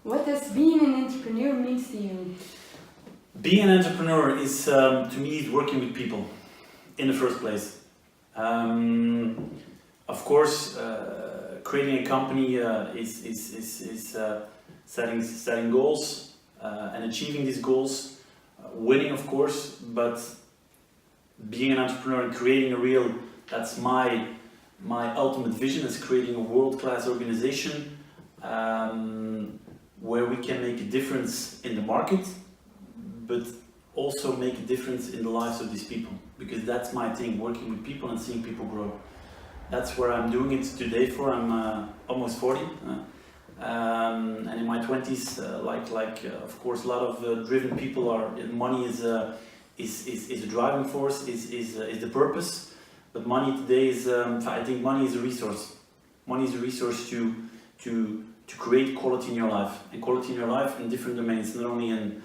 What does being an entrepreneur mean to you? Being an entrepreneur is, to me, is working with people in the first place. Of course, creating a company is setting goals and achieving these goals, winning, of course, but being an entrepreneur and creating that's my ultimate vision, is creating a world-class organization where we can make a difference in the market, but also make a difference in the lives of these people, because that's my thing, working with people and seeing people grow. That's where I'm doing it today for. I'm almost 40, and in my 20s, of course, a lot of driven people money is a driving force, is the purpose, but money today is, I think money is a resource. Money is a resource to create quality in your life, and quality in your life in different domains, not only in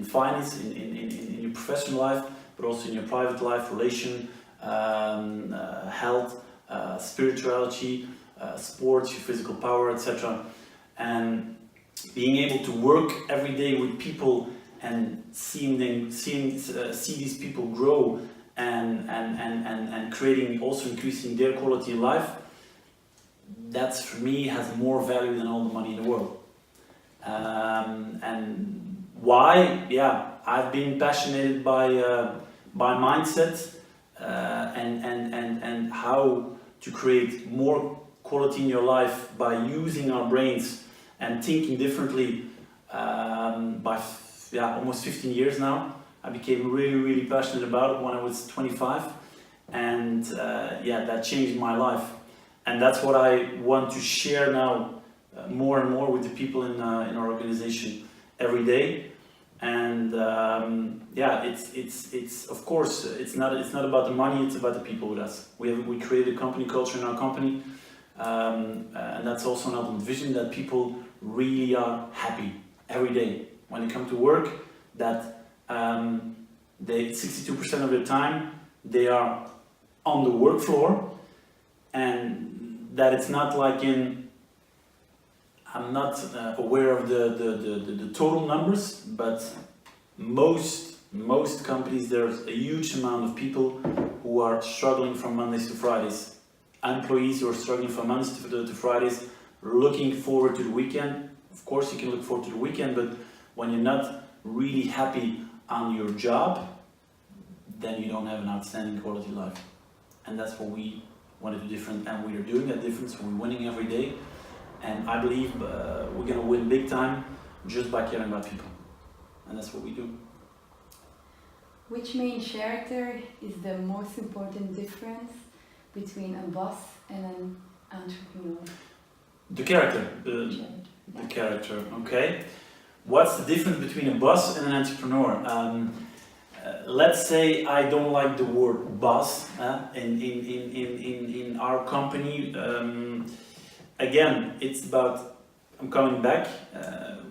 finance, in your professional life, but also in your private life, relation, health, spirituality, sports, your physical power, etc. And being able to work every day with people and see these people grow and creating, also increasing their quality of life, that's, for me, has more value than all the money in the world. And why? Yeah, I've been passionate by mindset and how to create more quality in your life by using our brains and thinking differently. Almost 15 years now. I became really passionate about it when I was 25, and that changed my life. And that's what I want to share now more and more with the people in our organization every day. And it's of course it's not about the money, it's about the people with us. We created a company culture in our company, and that's also an ultimate vision, that people really are happy every day when they come to work, that 62% of their time they are on the work floor, and that it's not like I'm not aware of the total numbers, but most companies, there's a huge amount of people who are struggling from Mondays to Fridays. Employees who are struggling from Mondays to Fridays, looking forward to the weekend. Of course you can look forward to the weekend, but when you're not really happy on your job, then you don't have an outstanding quality life. And that's what we want to do different, and we are doing that difference. We're winning every day. And I believe we're going to win big time just by caring about people. And that's what we do. Which main character is the most important difference between a boss and an entrepreneur? The character. The character, okay. What's the difference between a boss and an entrepreneur? Let's say I don't like the word boss in our company. Again, it's about, I'm coming back,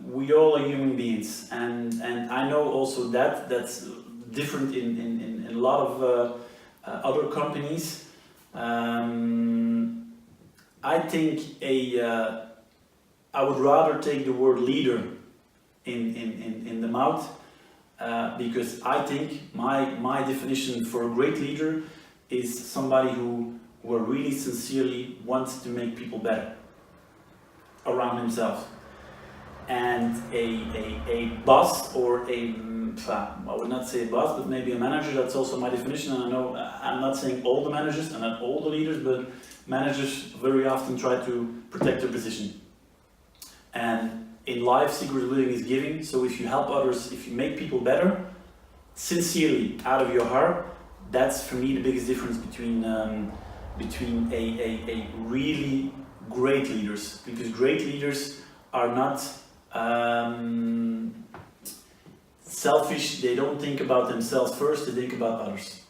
we all are human beings, and I know also that's different in a lot of other companies. I think I would rather take the word leader in the mouth, because I think my definition for a great leader is somebody who really sincerely wants to make people better around himself. And a boss, or I would not say a boss, but maybe a manager, that's also my definition. And I know I'm not saying all the managers and not all the leaders, but managers very often try to protect their position. And in life, secret of living is giving. So if you help others, if you make people better, sincerely, out of your heart, that's, for me, the biggest difference between a really great leaders. Because great leaders are not selfish. They don't think about themselves first, they think about others.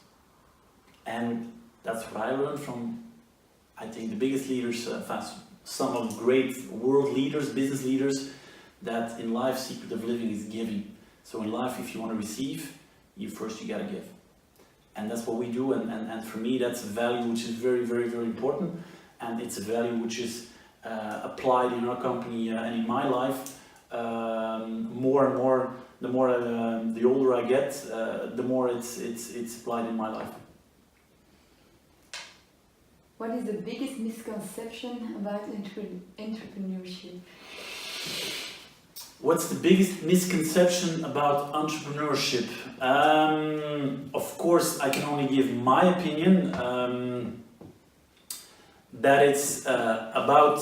And that's what I learned from, I think, the biggest leaders, some of great world leaders, business leaders, that in life, secret of living is giving. So in life, if you want to receive, you gotta give. And that's what we do, and for me, that's a value which is very important, and it's a value which is applied in our company and in my life. More and more, the older I get, the more it's applied in my life. What is the biggest misconception about entrepreneurship? What's the biggest misconception about entrepreneurship? Of course, I can only give my opinion. That it's about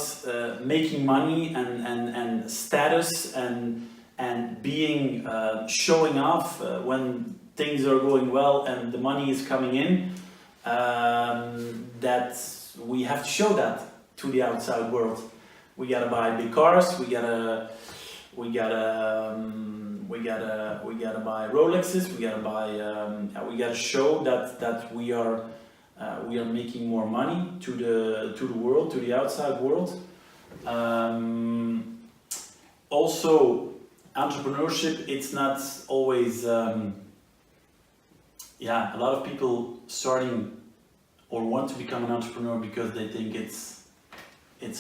making money and status and being showing off when things are going well and the money is coming in. That we have to show that to the outside world. We gotta buy big cars. We gotta buy Rolexes. We gotta show that we are making more money to the world, to the outside world. Also, entrepreneurship, it's not always. A lot of people starting or want to become an entrepreneur because they think it's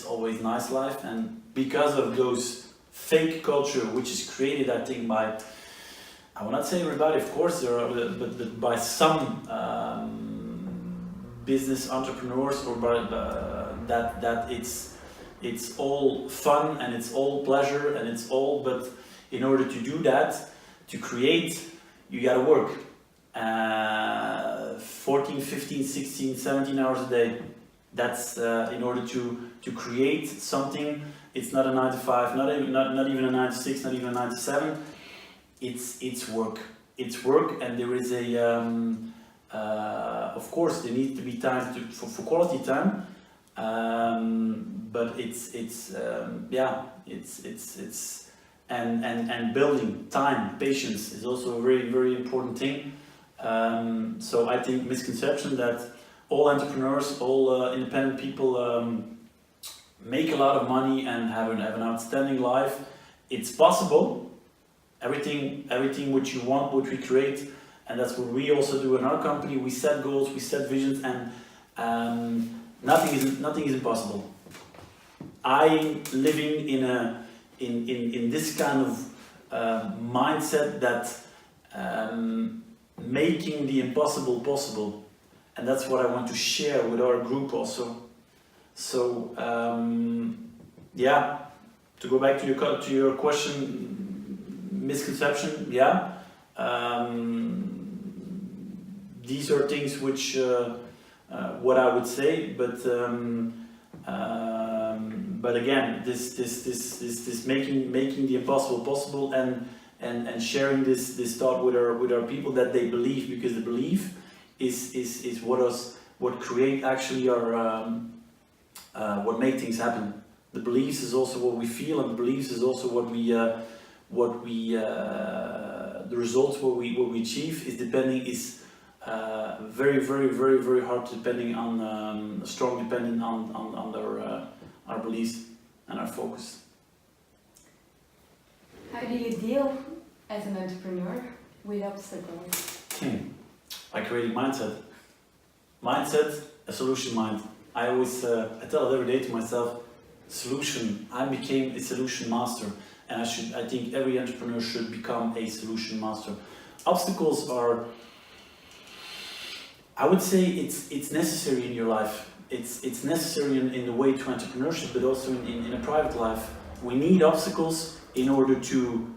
always nice life, and because of those fake culture which is created, I think, by, I will not say everybody, of course there are, but by some business entrepreneurs, or by that it's all fun and it's all pleasure and it's all, but in order to do that, to create, you gotta work 14, 15, 16, 17 hours a day. That's in order to create something. It's not a 9 to 5, not even a 9 to 6, not even a 9 to 7. It's work. It's work, and there is a of course there needs to be time for quality time, but it's and building time, patience is also a very, very important thing. So I think misconception that all entrepreneurs, all independent people make a lot of money and have an outstanding life. It's possible. Everything what you want, what we create, and that's what we also do in our company. We set goals, we set visions, and nothing is impossible. I'm living in this kind of mindset that making the impossible possible, and that's what I want to share with our group also. So to go back to your question, misconception, these are things which what I would say, but again, this making the impossible possible, and sharing this thought with our people, that they believe, because the belief is what create actually our what make things happen. The beliefs is also what we feel, and the beliefs is also what we the results what we achieve is very, very, very, very hard, depending on strong depending on our beliefs and our focus. How do you deal as an entrepreneur with obstacles? By creating mindset, a solution mind. I always I tell it every day to myself, solution. I became a solution master, and I think every entrepreneur should become a solution master. Obstacles are, I would say, it's necessary in your life. It's necessary in the way to entrepreneurship, but also in a private life. We need obstacles in order to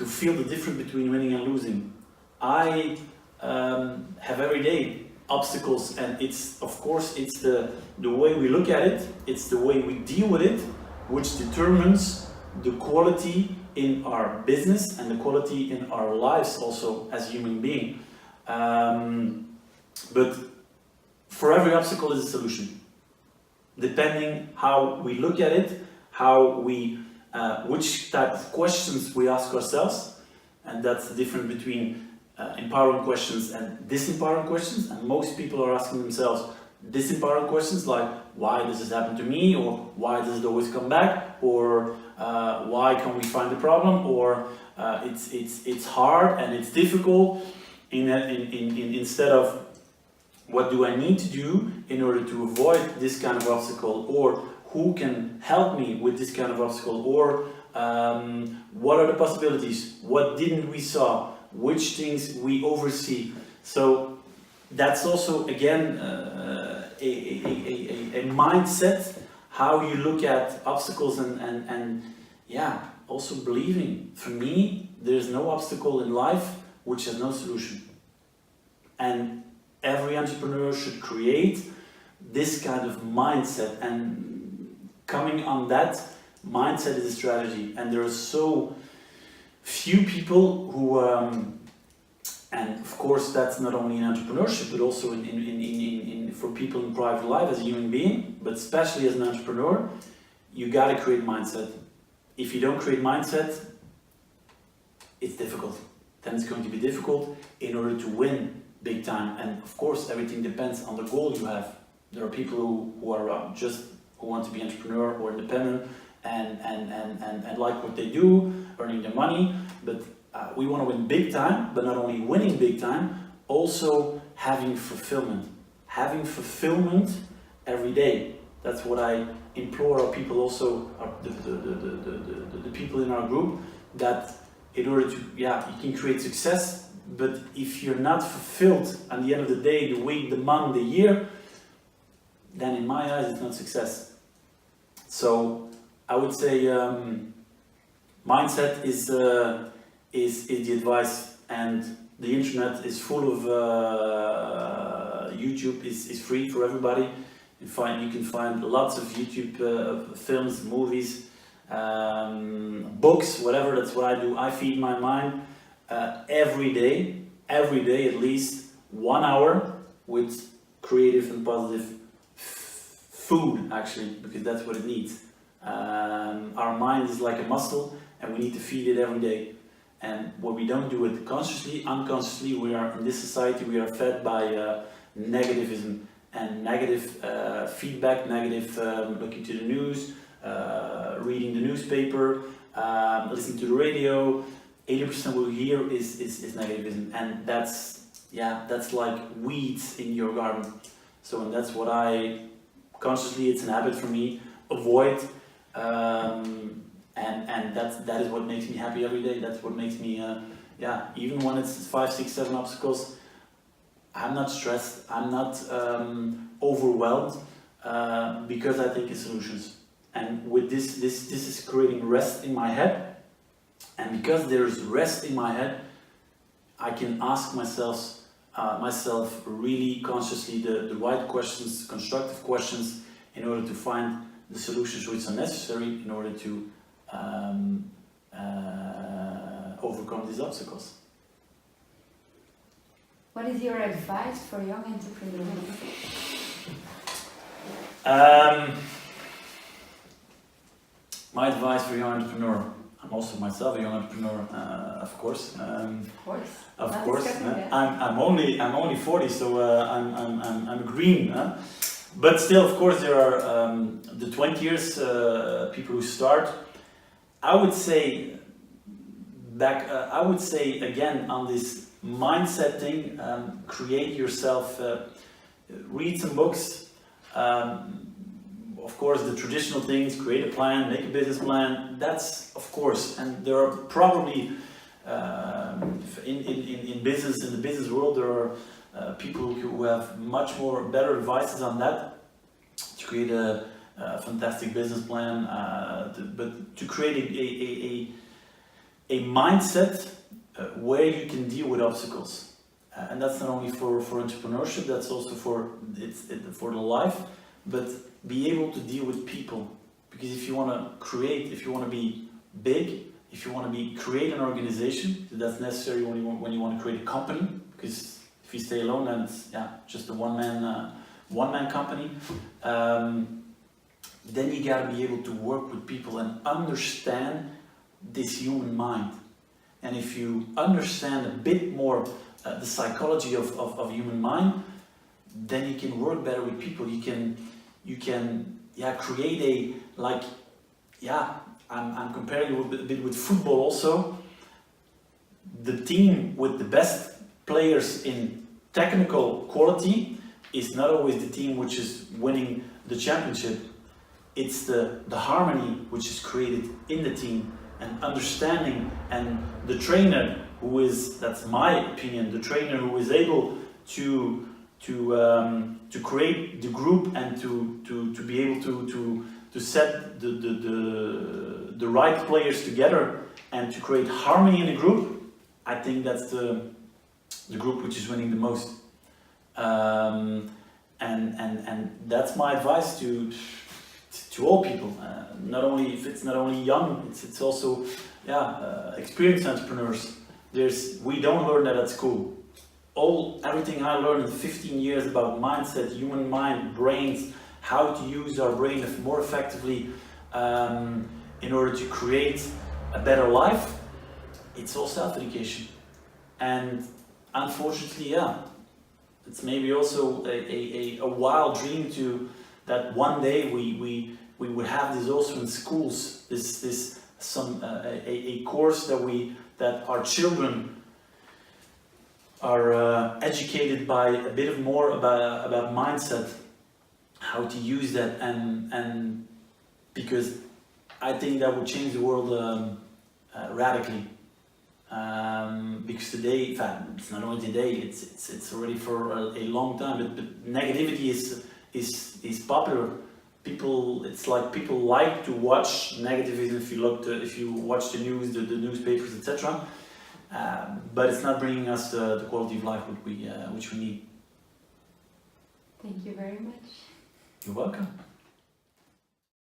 feel the difference between winning and losing. I have every day obstacles, and it's the way we look at it, it's the way we deal with it, which determines the quality in our business and the quality in our lives also as a human being. But for every obstacle is a solution, depending how we look at it, how we which type of questions we ask ourselves, and that's the difference between empowering questions and disempowering questions. And most people are asking themselves disempowering questions, like, why does this happen to me, or why does it always come back, or why can't we find the problem, or it's hard and it's difficult, instead of what do I need to do in order to avoid this kind of obstacle, or who can help me with this kind of obstacle, or what are the possibilities, what didn't we saw, which things we oversee. So that's also again a mindset, how you look at obstacles, and yeah, also believing. For me, there's no obstacle in life which has no solution. And every entrepreneur should create this kind of mindset, and coming on that mindset is a strategy. And there are so few people who, and of course that's not only in entrepreneurship, but also for people in private life as a human being, but especially as an entrepreneur, you gotta create mindset. If you don't create mindset, it's difficult. Then it's going to be difficult in order to win big time. And of course, everything depends on the goal you have. There are people who are who want to be entrepreneur or independent and like what they do, earning their money. But we want to win big time, but not only winning big time, also having fulfillment. Having fulfillment every day. That's what I implore our people, also the people in our group, that in order to, you can create success, but if you're not fulfilled at the end of the day, the week, the month, the year, then in my eyes it's not success. So I would say mindset is the advice, and the internet is full of YouTube is free for everybody. You can find lots of YouTube films, movies, books, whatever. That's what I do. I feed my mind every day at least 1 hour with creative and positive food, actually, because that's what it needs. Our mind is like a muscle, and we need to feed it every day. And when we don't do it consciously, unconsciously, we are in this society, we are fed by negativism and negative feedback, negative looking to the news, reading the newspaper, listening to the radio. 80% what we hear is negativism, and that's like weeds in your garden. So, and that's what I consciously, it's an habit for me, avoid, and that is what makes me happy every day. That's what makes me, even when it's 5, 6, 7 obstacles, I'm not stressed, I'm not overwhelmed, because I think of solutions. And with this is creating rest in my head, and because there's rest in my head, I can ask myself really consciously the right questions, constructive questions, in order to find the solutions which are necessary in order to overcome these obstacles. What is your advice for young entrepreneurs? My advice for a young entrepreneur, I'm also myself a young entrepreneur, of course. Of course. I'm only 40, so I'm green. But still, of course, there are the 20 years people who start. I would say again on this mindset thing, create yourself, read some books. Of course, the traditional things, create a plan, make a business plan, that's of course, and there are probably, in the business world, there are people who have much more better advices on that, to create a fantastic business plan, but to create a mindset where you can deal with obstacles. And that's not only for entrepreneurship, that's also for the life, but be able to deal with people. Because if you want to create, if you want to be big, if you want to create an organization, that's necessary when you want to create a company. Because if you stay alone, then it's just a one-man company. Then you gotta be able to work with people and understand this human mind. And if you understand a bit more the psychology of human mind, then you can work better with people. You can create I'm comparing it a bit with football also. The team with the best players in technical quality is not always the team which is winning the championship. It's the harmony which is created in the team, and understanding, and the trainer who is, that's my opinion, the trainer who is able to create the group and to be able to set the right players together and to create harmony in the group. I think that's the group which is winning the most. And that's my advice to all people. Not only if it's not only young, it's also experienced entrepreneurs. We don't learn that at school. Everything I learned in 15 years about mindset, human mind, brains, how to use our brain more effectively in order to create a better life, it's all self-education. And unfortunately, it's maybe also a wild dream that one day we would have this also in schools, a course that our children are educated by a bit more about mindset, how to use that, and because I think that would change the world radically. Because today, in fact, it's not only today, it's already for a long time. But negativity is popular. It's like people like to watch negativism. If you watch the news, the newspapers, etc. But it's not bringing us the quality of life which we need. Thank you very much. You're welcome.